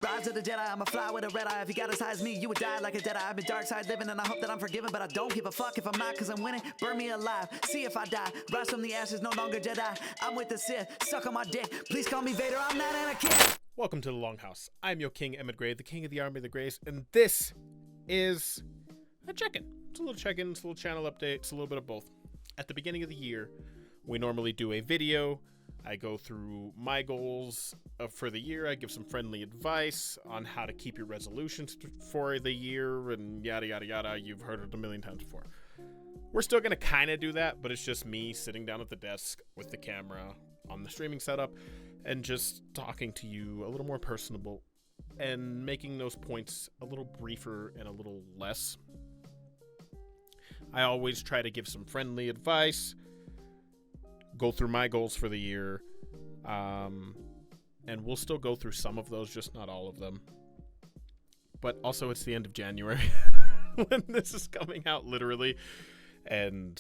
Rise of the Jedi, I'ma fly with a red eye. If you got as high as me, you would die like a dead eye. I've been dark side living and I hope that I'm forgiven, but I don't give a fuck if I'm not, cause I'm winning. Burn me alive, see if I die. Rise from the ashes, no longer Jedi. I'm with the Sith, suck on my dick. Please call me Vader, I'm not Anakin. Welcome to the Longhouse. I'm your king, Emmett Gray, the king of the Army of the Grays, and this is a check-in. It's a little check-in, it's a little channel update, it's a little bit of both. At the beginning of the year, we normally do a video. I go through my goals for the year. I give some friendly advice on how to keep your resolutions for the year and yada, yada, yada. You've heard it a million times before. We're still going to kind of do that, but it's just me sitting down at the desk with the camera on the streaming setup and just talking to you a little more personable and making those points a little briefer and a little less. I always try to give some friendly advice, go through my goals for the year, and we'll still go through some of those, just not all of them. But also, it's the end of January when this is coming out, literally, and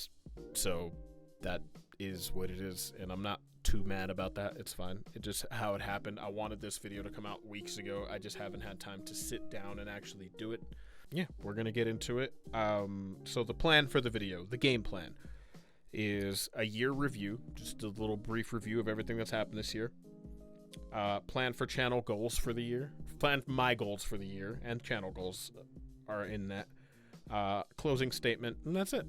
so that is what it is, and I'm not too mad about that. It's fine. It's just how it happened. I wanted this video to come out weeks ago. I just haven't had time to sit down and actually do it. Yeah, we're gonna get into it. So the plan for the video, the game plan, is a year review, just a little brief review of everything that's happened this year. Plan for channel goals for the year. Plan for my goals for the year, and channel goals are in that. Closing statement, and that's it.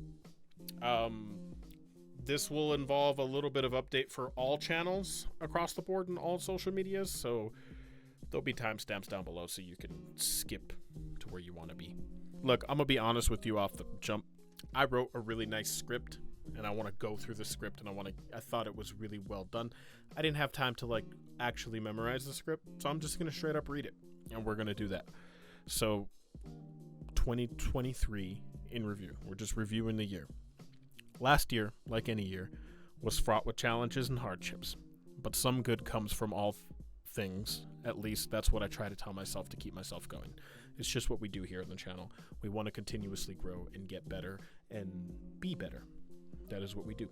This will involve a little bit of update for all channels across the board and all social medias, so there'll be timestamps down below so you can skip to where you want to be. Look, I'm gonna be honest with you off the jump. I wrote a really nice script, and I want to go through the script, and I thought it was really well done. I didn't have time to actually memorize the script, so I'm just going to straight up read it, and we're going to do that. So 2023 in review. We're just reviewing the year. Last year, like any year, was fraught with challenges and hardships, but some good comes from all things. At least that's what I try to tell myself to keep myself going. It's just what we do here on the channel. We want to continuously grow and get better and be better. That is what we do.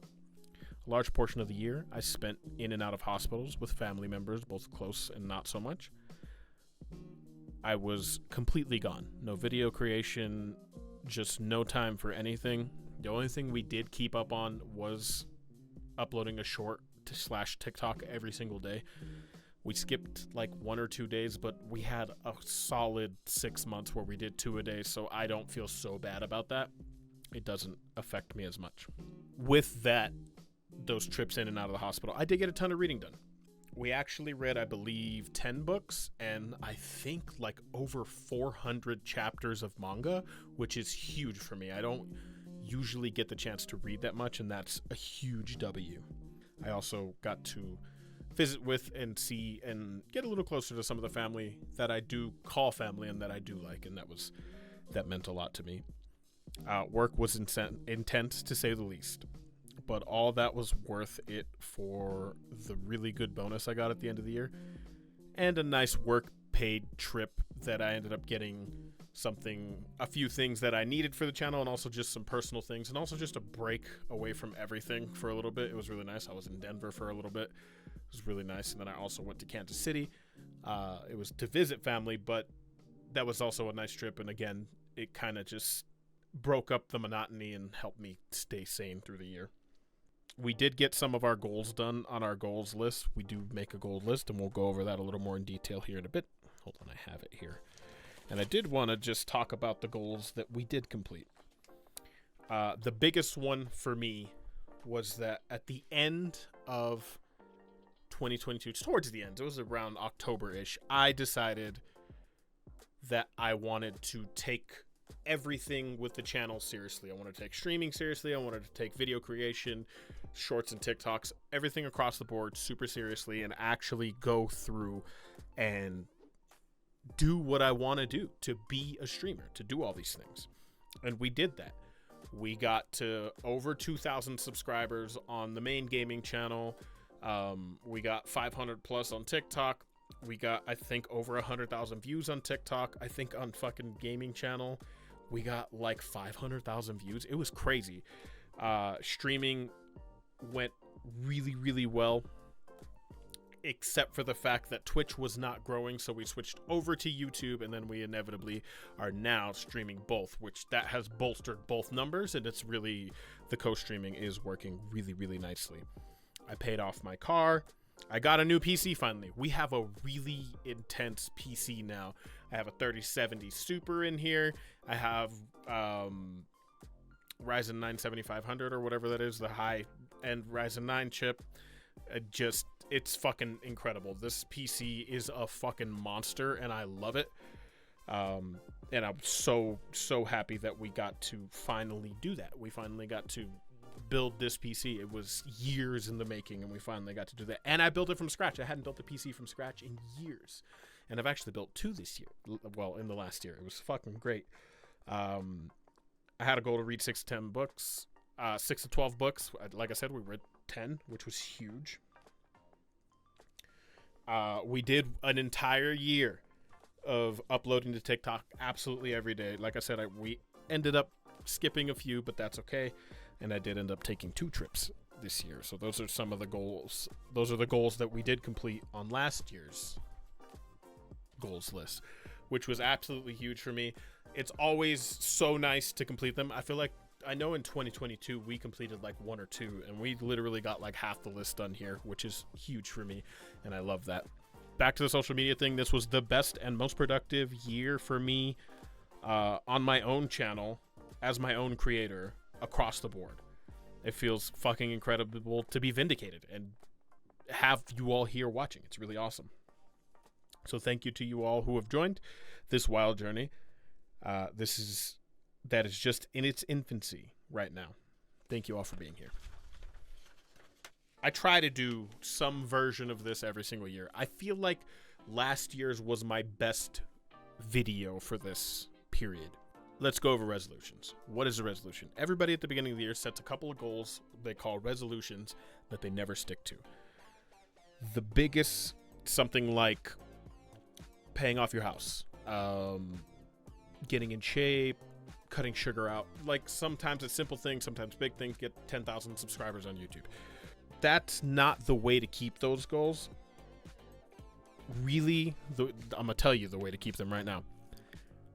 A large portion of the year I spent in and out of hospitals with family members, both close and not so much. I was completely gone. No video creation, just no time for anything. The only thing we did keep up on was uploading a short / TikTok every single day. We skipped 1 or 2 days, but we had a solid 6 months where we did 2 a day, so I don't feel so bad about that. It doesn't affect me as much. With that, those trips in and out of the hospital, I did get a ton of reading done. We actually read, I believe, 10 books and I think over 400 chapters of manga, which is huge for me. I don't usually get the chance to read that much, and that's a huge W. I also got to visit with and see and get a little closer to some of the family that I do call family and that I do like, and that meant a lot to me. Work was intense, to say the least, but all that was worth it for the really good bonus I got at the end of the year, and a nice work-paid trip that I ended up getting a few things that I needed for the channel, and also just some personal things, and also just a break away from everything for a little bit. It was really nice. I was in Denver for a little bit. It was really nice, and then I also went to Kansas City. It was to visit family, but that was also a nice trip, and again, it kind of just broke up the monotony and helped me stay sane through the year. We did get some of our goals done on our goals list. We do make a goal list, and we'll go over that a little more in detail here in a bit. Hold on, I have it here. And I did want to just talk about the goals that we did complete. The biggest one for me was that at the end of 2022, towards the end, it was around October-ish, I decided that I wanted to take everything with the channel seriously. I wanted to take streaming seriously. I wanted to take video creation, shorts and TikToks, everything across the board super seriously, and actually go through and do what I want to do, to be a streamer, to do all these things. And we did that. We got to over 2,000 subscribers on the main gaming channel. We got 500 plus on TikTok. We got, I think, over 100,000 views on TikTok. I think on fucking gaming channel, we got 500,000 views. It was crazy. Streaming went really, really well. except for the fact that Twitch was not growing, so we switched over to YouTube, and then we inevitably are now streaming both, which that has bolstered both numbers, and it's really, the co-streaming is working really, really nicely. I paid off my car. I got a new PC finally. We have a really intense PC now. I have a 3070 Super in here. I have Ryzen 9 7500 or whatever that is, the high-end Ryzen 9 chip. It's fucking incredible. This PC is a fucking monster, and I love it. And I'm so happy that we got to finally do that. We finally got to build this PC. It was years in the making, and we finally got to do that. And I built it from scratch. I hadn't built a PC from scratch in years, and I've actually built 2 this year. Well, in the last year. It was fucking great. I had a goal to read 6 to 10 books, 6 to 12 books. Like I said, we read 10, which was huge. We did an entire year of uploading to TikTok absolutely every day. Like I said, we ended up skipping a few, but that's okay. And I did end up taking 2 trips this year. So those are some of the goals. Those are the goals that we did complete on last year's goals list, which was absolutely huge for me. It's always so nice to complete them. I know in 2022 we completed like 1 or 2, and we literally got like half the list done here, which is huge for me, and I love that. Back to the social media thing. This was the best and most productive year for me on my own channel as my own creator across the board. It feels fucking incredible to be vindicated and have you all here watching. It's really awesome. So thank you to you all who have joined this wild journey. That is just in its infancy right now. Thank you all for being here. I try to do some version of this every single year. I feel like last year's was my best video for this period. Let's go over resolutions. What is a resolution? Everybody at the beginning of the year sets a couple of goals they call resolutions that they never stick to. The biggest, something like paying off your house, getting in shape, cutting sugar out. Like sometimes it's simple things, sometimes big things. Get 10,000 subscribers on YouTube. That's not the way to keep those goals. Really, I'm gonna tell you the way to keep them right now.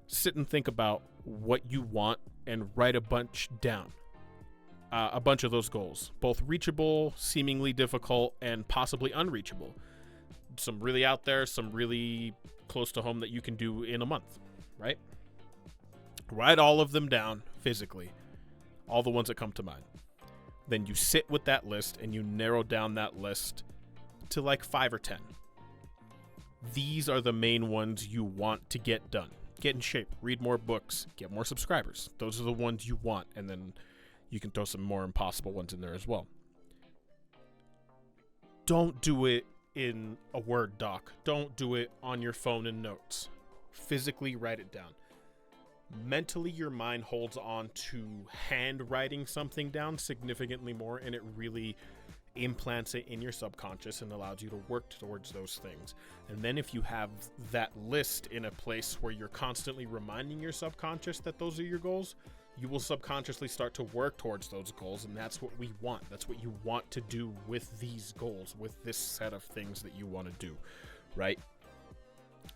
Sit and think about what you want and write a bunch down. A bunch of those goals, both reachable, seemingly difficult, and possibly unreachable. Some really out there, some really close to home that you can do in a month, right? Write all of them down physically, all the ones that come to mind. Then you sit with that list and you narrow down that list to like 5 or 10. These are the main ones you want to get done. Get in shape, read more books, get more subscribers. Those are the ones you want, and then you can throw some more impossible ones in there as well. Don't do it in a Word doc. Don't do it on your phone in notes. Physically write it down. Mentally, your mind holds on to handwriting something down significantly more, and it really implants it in your subconscious and allows you to work towards those things. And then if you have that list in a place where you're constantly reminding your subconscious that those are your goals, you will subconsciously start to work towards those goals, and that's what we want. That's what you want to do with these goals, with this set of things that you want to do, right?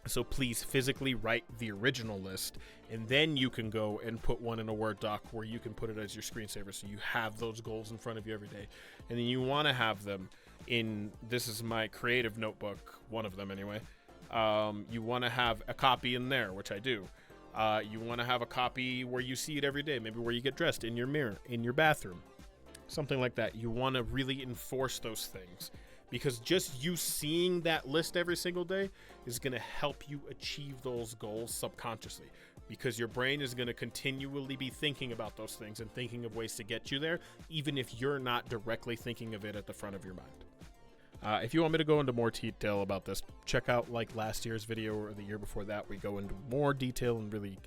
So please physically write the original list, and then you can go and put one in a Word doc where you can put it as your screensaver, so you have those goals in front of you every day. And then you want to have them in, this is my creative notebook, one of them anyway. You want to have a copy in there, which I do. You want to have a copy where you see it every day, maybe where you get dressed, in your mirror, in your bathroom, something like that. You want to really enforce those things, because just you seeing that list every single day is going to help you achieve those goals subconsciously, because your brain is going to continually be thinking about those things and thinking of ways to get you there, even if you're not directly thinking of it at the front of your mind. If you want me to go into more detail about this, check out like last year's video or the year before that. We go into more detail and really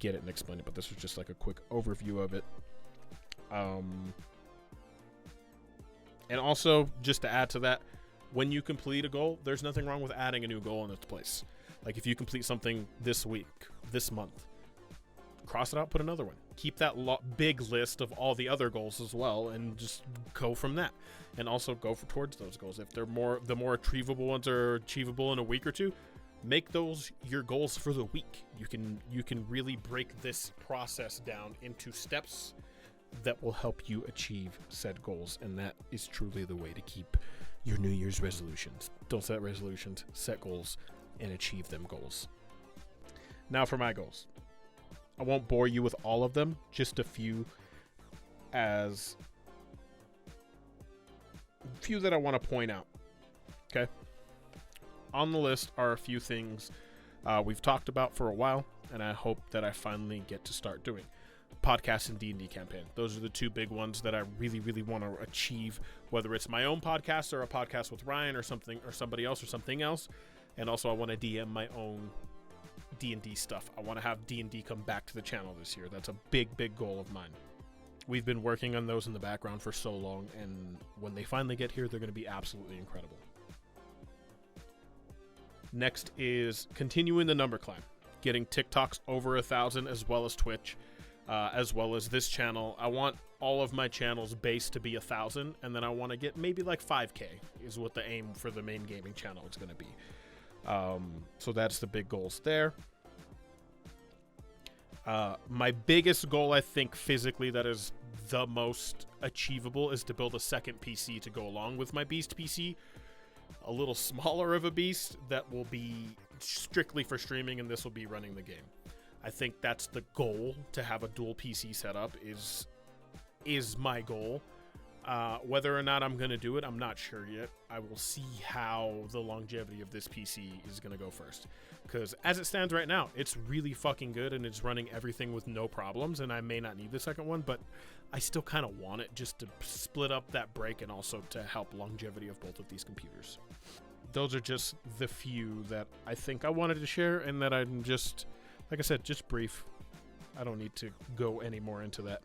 get it and explain it, but this was just like a quick overview of it. And also, just to add to that, when you complete a goal, there's nothing wrong with adding a new goal in its place. Like if you complete something this week, this month, cross it out, put another one. keep that big list of all the other goals as well, and just go from that, and also go towards those goals. If the more achievable ones are achievable in a week or two, make those your goals for the week. You can really break this process down into steps that will help you achieve said goals, and that is truly the way to keep your New Year's resolutions. Don't set resolutions, set goals, and achieve them goals. Now for my goals. I won't bore you with all of them, just a few that I want to point out. Okay? On the list are a few things we've talked about for a while, and I hope that I finally get to start doing. Podcast and D&D campaign. Those are the two big ones that I really, really want to achieve, whether it's my own podcast or a podcast with Ryan or something, or somebody else or something else. And also I want to DM my own D&D stuff. I want to have D&D come back to the channel this year. That's a big, big goal of mine. We've been working on those in the background for so long, and when they finally get here, they're going to be absolutely incredible. Next is continuing the number climb, getting TikToks over 1,000, as well as Twitch, as well as this channel. I want all of my channels base to be 1,000, and then I want to get maybe like 5K is what the aim for the main gaming channel is going to be. So that's the big goals there. My biggest goal, I think, physically, that is the most achievable, is to build a second PC to go along with my Beast PC. A little smaller of a beast that will be strictly for streaming, and this will be running the game. I think that's the goal, to have a dual PC setup is my goal. Whether or not I'm going to do it, I'm not sure yet. I will see how the longevity of this PC is going to go first. Because as it stands right now, it's really fucking good, and it's running everything with no problems, and I may not need the second one, but I still kind of want it just to split up that break and also to help longevity of both of these computers. Those are just the few that I think I wanted to share, and that I'm just, like I said, just brief. I don't need to go any more into that.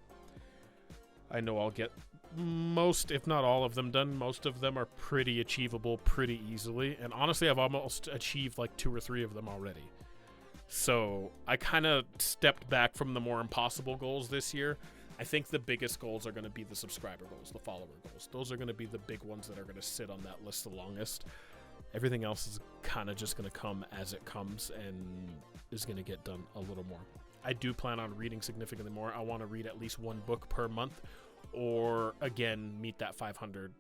I know I'll get most, if not all of them done. Most of them are pretty achievable pretty easily, and honestly I've almost achieved like 2 or 3 of them already. So I kind of stepped back from the more impossible goals this year. I think the biggest goals are going to be the subscriber goals, the follower goals. Those are going to be the big ones that are going to sit on that list the longest. Everything else is kind of just going to come as it comes and is going to get done a little more. I do plan on reading significantly more. I want to read at least 1 book per month, or again meet that 500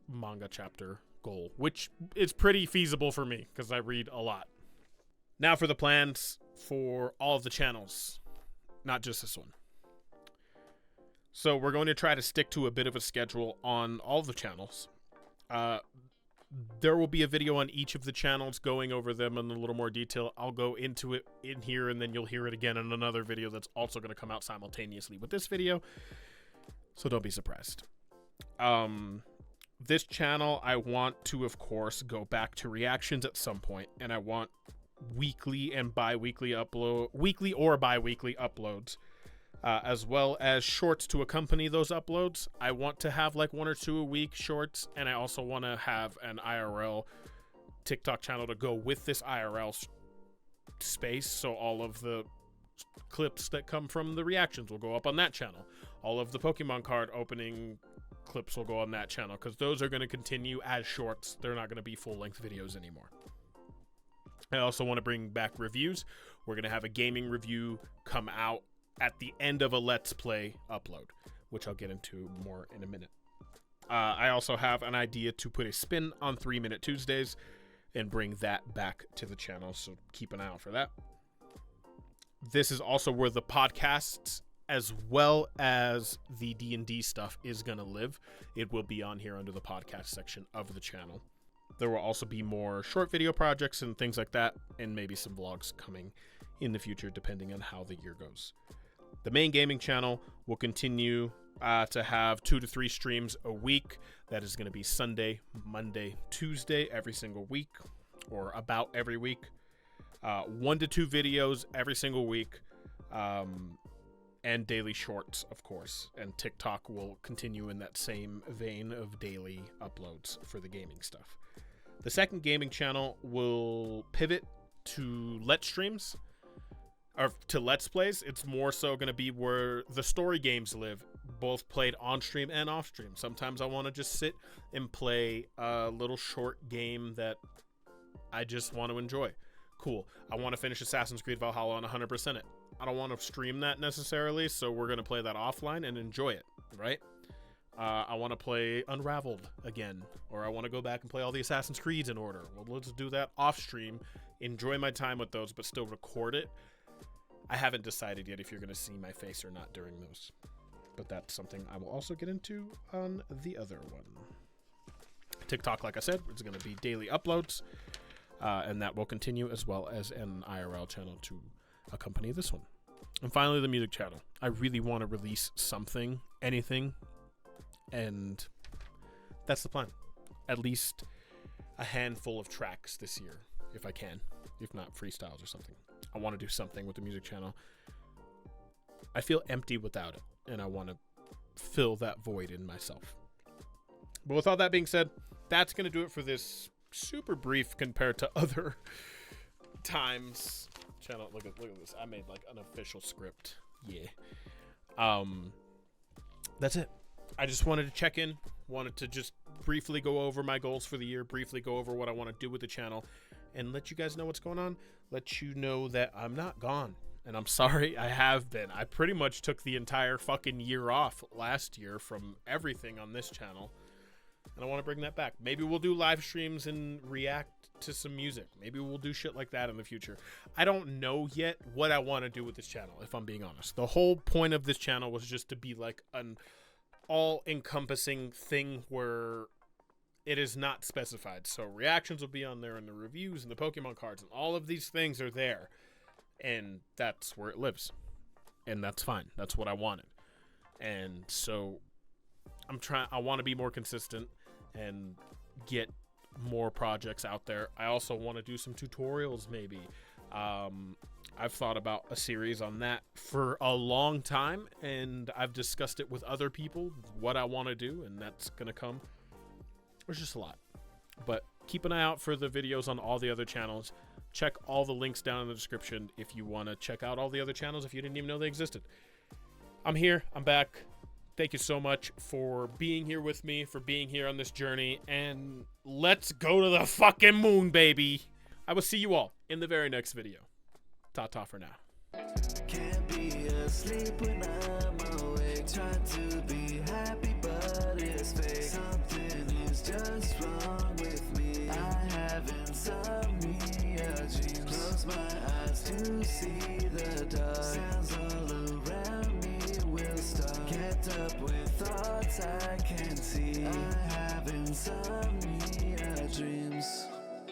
manga chapter goal, which is pretty feasible for me because I read a lot. Now for the plans for all of the channels, not just this one. So we're going to try to stick to a bit of a schedule on all the channels. There will be a video on each of the channels going over them in a little more detail. I'll go into it in here, and then you'll hear it again in another video that's also going to come out simultaneously with this video. So don't be surprised. This channel, I want to, of course, go back to reactions at some point, and I want weekly and bi-weekly weekly or bi-weekly uploads, as well as shorts to accompany those uploads. I want to have like 1 or 2 a week shorts, and I also want to have an IRL TikTok channel to go with this IRL space, so all of the clips that come from the reactions will go up on that channel. All of the Pokemon card opening clips will go on that channel, because those are going to continue as shorts. They're not going to be full-length videos anymore. I also want to bring back reviews. We're going to have a gaming review come out at the end of a Let's Play upload, which I'll get into more in a minute. I also have an idea to put a spin on 3 Minute Tuesdays and bring that back to the channel, so keep an eye out for that. This is also where the podcasts, as well as the D&D stuff, is going to live. It will be on here under the podcast section of the channel. There will also be more short video projects and things like that, and maybe some vlogs coming in the future, depending on how the year goes. The main gaming channel will continue to have 2 to 3 streams a week. That is going to be Sunday, Monday, Tuesday, every single week, or about every week. 1 to 2 videos every single week, and daily shorts, of course. And TikTok will continue in that same vein of daily uploads for the gaming stuff. The second gaming channel will pivot to Let's Streams. or to Let's Plays, it's more so going to be where the story games live, both played on stream and off stream. Sometimes I want to just sit and play a little short game that I just want to enjoy. Cool. I want to finish Assassin's Creed Valhalla and 100% it. I don't want to stream that necessarily, so we're going to play that offline and enjoy it, right? I want to play Unraveled again, or I want to go back and play all the Assassin's Creeds in order. Well, let's do that off stream, enjoy my time with those, but still record it. I haven't decided yet if you're going to see my face or not during those, but that's something I will also get into on the other one. TikTok, like I said, is going to be daily uploads, and that will continue, as well as an IRL channel to accompany this one. And finally, the music channel. I really want to release something, anything, and that's the plan. At least a handful of tracks this year, if I can. If not, freestyles or something. I want to do something with the music channel. I feel empty without it, and I want to fill that void in myself. But with all that being said, that's going to do it for this super brief compared to other times channel. Look at this. I made like an official script. Yeah. That's it. I just wanted to check in, wanted to just briefly go over my goals for the year, briefly go over what I want to do with the channel, and let you guys know what's going on, let you know that I'm not gone, and I'm sorry I have been. I pretty much took the entire fucking year off last year from everything on this channel, and I want to bring that back. Maybe we'll do live streams and react to some music. Maybe we'll do shit like that in the future. I don't know yet what I want to do with this channel, if I'm being honest. The whole point of this channel was just to be like an all-encompassing thing where it is not specified. So reactions will be on there, and the reviews and the Pokemon cards and all of these things are there, and that's where it lives, and that's fine. That's what I wanted. And so I want to be more consistent and get more projects out there. I also want to do some tutorials, maybe. I've thought about a series on that for a long time, and I've discussed it with other people, what I want to do, and that's going to come. There's just a lot. But keep an eye out for the videos on all the other channels. Check all the links down in the description if you want to check out all the other channels if you didn't even know they existed. I'm here. I'm back. Thank you so much for being here with me, for being here on this journey, and let's go to the fucking moon, baby. I will see you all in the very next video. Ta-ta for now. Can't be asleep when I'm awake, trying to be happy, but it's fake. Something is just wrong with me. I have insomnia dreams. Close my eyes to see the dark. Sounds all around me will stop. Kept up with thoughts I can't see. I have insomnia.